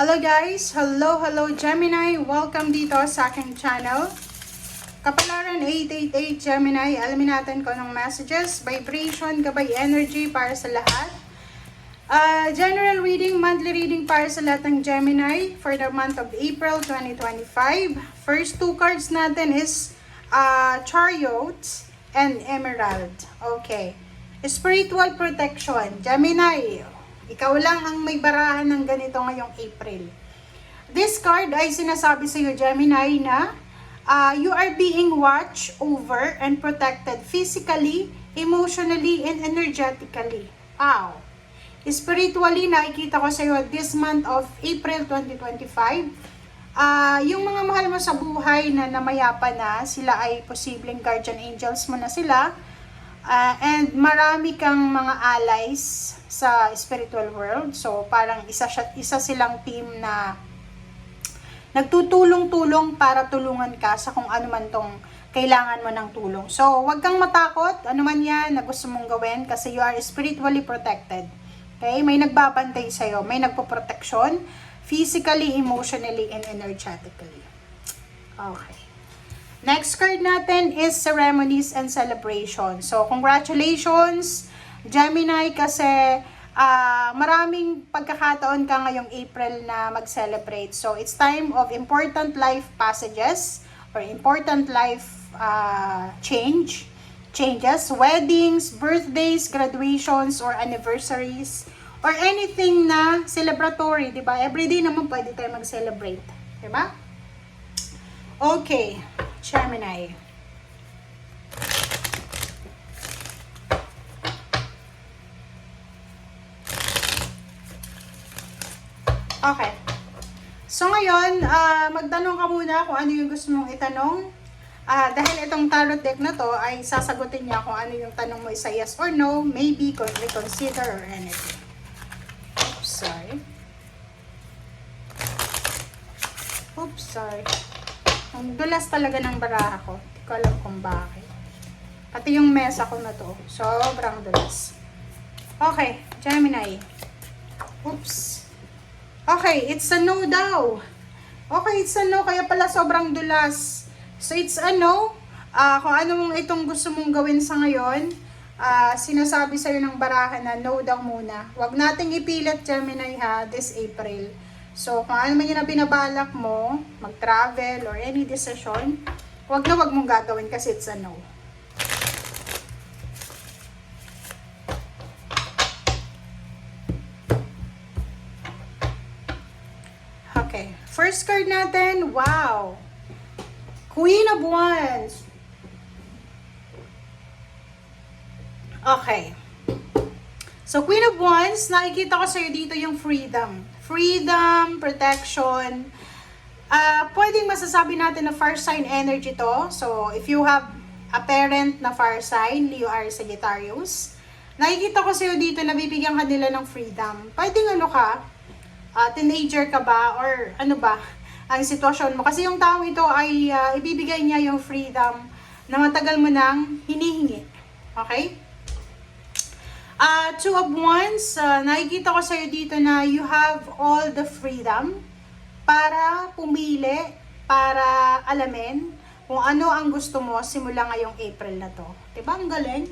Hello guys! Hello Gemini! Welcome dito sa aking channel. Kapalaran 888 Gemini, alamin natin kung anong messages, vibration, gabay energy para sa lahat. General reading, monthly reading para sa lahat ng Gemini for the month of April 2025. First two cards natin is Chariot and Emerald. Okay. Spiritual protection. Gemini, ikaw lang ang may barahan ng ganito ngayong April. This card ay sinasabi sa iyo, Gemini, na you are being watched over and protected physically, emotionally, and energetically. Wow! Spiritually, nakikita ko sa iyo this month of April 2025. Yung mga mahal mo sa buhay na namayapa na, sila ay posibleng guardian angels mo na sila. And marami kang mga allies sa spiritual world. So parang isa silang team na nagtutulong-tulong para tulungan ka sa kung ano man tong kailangan mo ng tulong. So wag kang matakot, ano man yan na gusto mong gawin, kasi you are spiritually protected. Okay? May nagbabantay sa'yo, may nagpoproteksyon physically, emotionally, and energetically. Okay. Next card natin is ceremonies and celebration. So, congratulations, Gemini, kasi maraming pagkakataon ka ngayong April na mag-celebrate. So, it's time of important life passages or important life changes, weddings, birthdays, graduations, or anniversaries, or anything na celebratory, di ba? Everyday naman pwede tayo mag-celebrate, di ba? Okay, Gemini. Okay. So ngayon, magtanong ka muna kung ano yung gusto mong itanong. Dahil itong tarot deck na to ay sasagutin niya kung ano yung tanong mo, isa yes or no, maybe, reconsider, or anything. Oops, sorry. Oops, sorry. Ang dulas talaga ng baraha ko. Hindi ko alam kung bakit. Pati yung mesa ko na to. Sobrang dulas. Okay, Gemini. Oops. Okay, it's a no daw. Okay, it's a no. Kaya pala sobrang dulas. So, it's a no. Kung anong itong gusto mong gawin sa ngayon, sinasabi sa'yo ng baraha na no daw muna. Huwag nating ipilit, Gemini, ha, this April. So, kung ano man yung binabalak mo, mag-travel or any decision, wag mong gagawin kasi it's a no. Okay. First card natin, wow! Queen of Wands. Okay. So, Queen of Wands, nakikita ko sa'yo dito yung freedom. Freedom, protection. Pwedeng masasabi natin na fire sign energy to. So, if you have a parent na fire sign, Leo or Sagittarius, nakikita ko sa'yo dito na bibigyan ka nila ng freedom. Pwedeng ano ka, teenager ka ba, or ano ba, ang sitwasyon mo. Kasi yung taong ito ay ibibigay niya yung freedom na matagal mo nang hinihingi. Okay? Two of Wands, nakikita ko sa'yo dito na you have all the freedom para pumili, para alamin kung ano ang gusto mo simula ngayong April na to. Diba? Ang galing?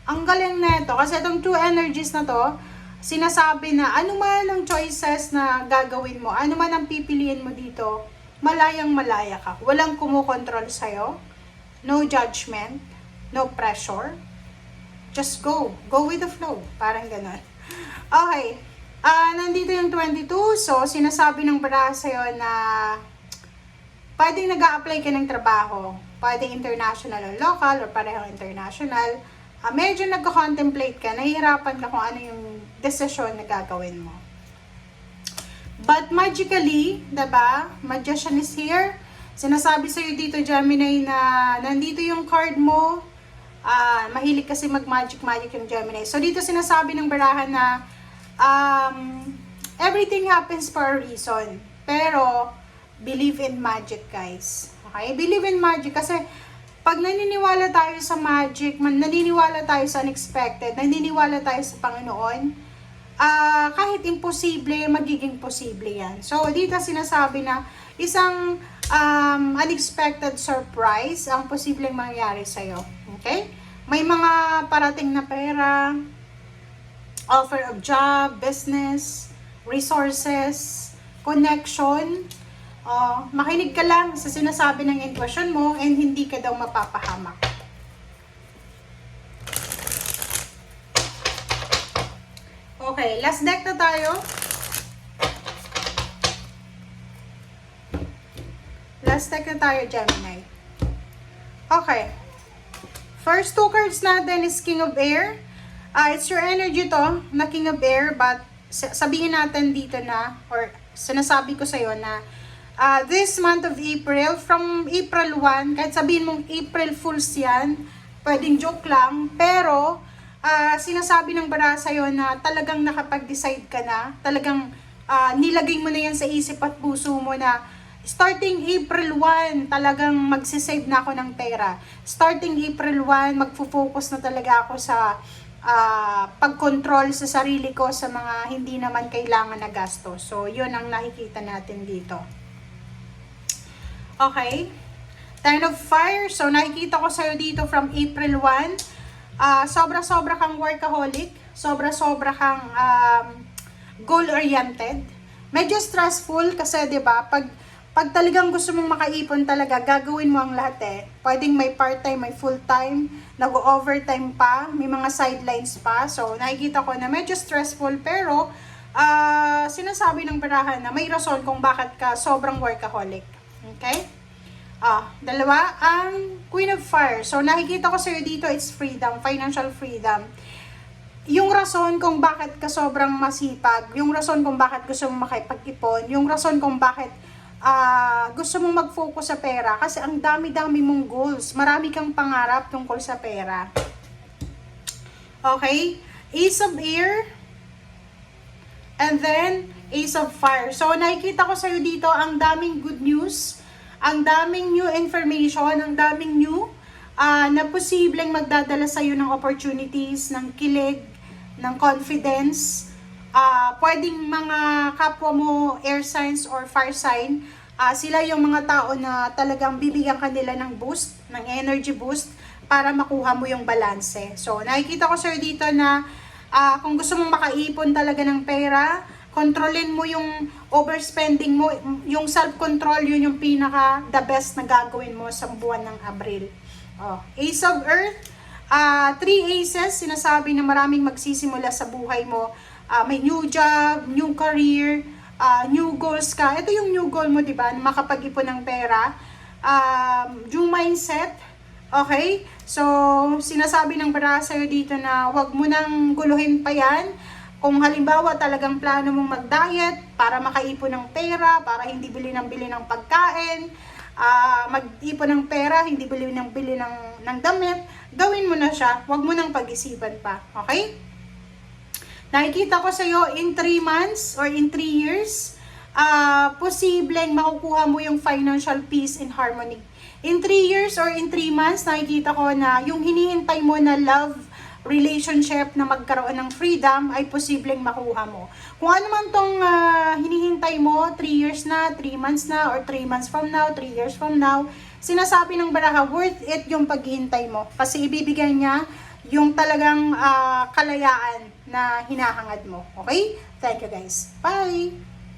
Ang galing na ito. Kasi itong two energies na to, sinasabi na ano man ang choices na gagawin mo, ano man ang pipiliin mo dito, malayang malaya ka. Walang kumukontrol sa'yo. No judgment. No pressure. Just go. Go with the flow. Parang ganun. Okay. Nandito yung 22. So, sinasabi ng baraha sa'yo na pwedeng nag-a-apply ka ng trabaho. Pwedeng international o local or parehong international. Medyo nagko-contemplate ka. Nahihirapan ka kung ano yung decision na gagawin mo. But magically, diba? Magician is here. Sinasabi sa'yo dito, Gemini, na nandito yung card mo. Mahilig kasi mag-magic yung Gemini. So, dito sinasabi ng baraha na everything happens for a reason. Pero, believe in magic, guys. Okay? Believe in magic kasi pag naniniwala tayo sa magic, naniniwala tayo sa unexpected, naniniwala tayo sa Panginoon, kahit imposible, magiging posible yan. So, dito sinasabi na isang unexpected surprise ang posibleng mangyari sa'yo. Okay? May mga parating na pera, offer of job, business, resources, connection. Makinig ka lang sa sinasabi ng intuition mo and hindi ka daw mapapahamak. Okay, last deck na tayo. Last deck na tayo, Gemini. Okay. First two cards natin is King of Air. It's your energy to, na King of Air, but sabihin natin dito na, or sinasabi ko sa'yo na, this month of April, from April 1, kahit sabihin mong April Fools yan, pwedeng joke lang, pero, sinasabi ng bara sa'yo na talagang nakapag-decide ka na, talagang nilagay mo na yan sa isip at puso mo na starting April 1, talagang magsisave na ako ng pera. Starting April 1, magfo-focus na talaga ako sa pag-control sa sarili ko sa mga hindi naman kailangan na gasto. So, yun ang nakikita natin dito. Okay. Ten of Fire. So, nakikita ko sa'yo dito from April 1. Sobra-sobra kang workaholic, sobra-sobra kang goal-oriented. Medyo stressful kasi 'di ba? Pag talagang gusto mong makaipon talaga, gagawin mo ang lahat eh. Pwedeng may part-time, may full-time, nag-overtime pa, may mga sidelines pa. So, nakikita ko na medyo stressful pero sinasabi ng barahan na may rason kung bakit ka sobrang workaholic. Okay? Dalawa, ang Queen of Fire. So, nakikita ko sa'yo dito, it's freedom, financial freedom. Yung rason kung bakit ka sobrang masipag, yung rason kung bakit gusto mong makipag-ipon, yung rason kung bakit gusto mong mag-focus sa pera, kasi ang dami-dami mong goals, marami kang pangarap tungkol sa pera. Okay? Ace of Air, and then Ace of Fire. So, nakikita ko sa'yo dito, ang daming good news, ang daming new information, ang daming new na posibleng magdadala sa'yo ng opportunities, ng kilig, ng confidence. Pwedeng mga kapwa mo, air signs or fire sign, sila yung mga tao na talagang bibigyan kanila ng boost, ng energy boost, para makuha mo yung balanse. So, nakikita ko sir dito na kung gusto mong makaipon talaga ng pera, kontrolin mo yung overspending mo, yung self-control, yun yung pinaka the best na gagawin mo sa buwan ng Abril. Ace of Earth, 3 aces, sinasabi na maraming magsisimula sa buhay mo. May new job, new career, new goals ka. Ito yung new goal mo, di ba? Makapag-ipon ng pera. New mindset. Okay? So, sinasabi ng bara sa'yo dito na wag mo nang guluhin pa yan. Kung halimbawa talagang plano mong mag-diet para makaipon ng pera, para hindi bili ng pagkain, mag-ipon ng pera, hindi bili ng damit, gawin mo na siya. Wag mo nang pag-isipan pa. Okay? Nakikita ko sa'yo in 3 months or in 3 years, posibleng makukuha mo yung financial peace and harmony. In 3 years or in 3 months, nakikita ko na yung hinihintay mo na love, relationship na magkaroon ng freedom ay posibleng makuha mo. Kung ano man tong hinihintay mo, 3 years na, 3 months na, or 3 months from now, 3 years from now, sinasabi ng baraha, worth it yung paghihintay mo. Kasi ibibigay niya yung talagang kalayaan na hinahangad mo. Okay? Thank you guys. Bye!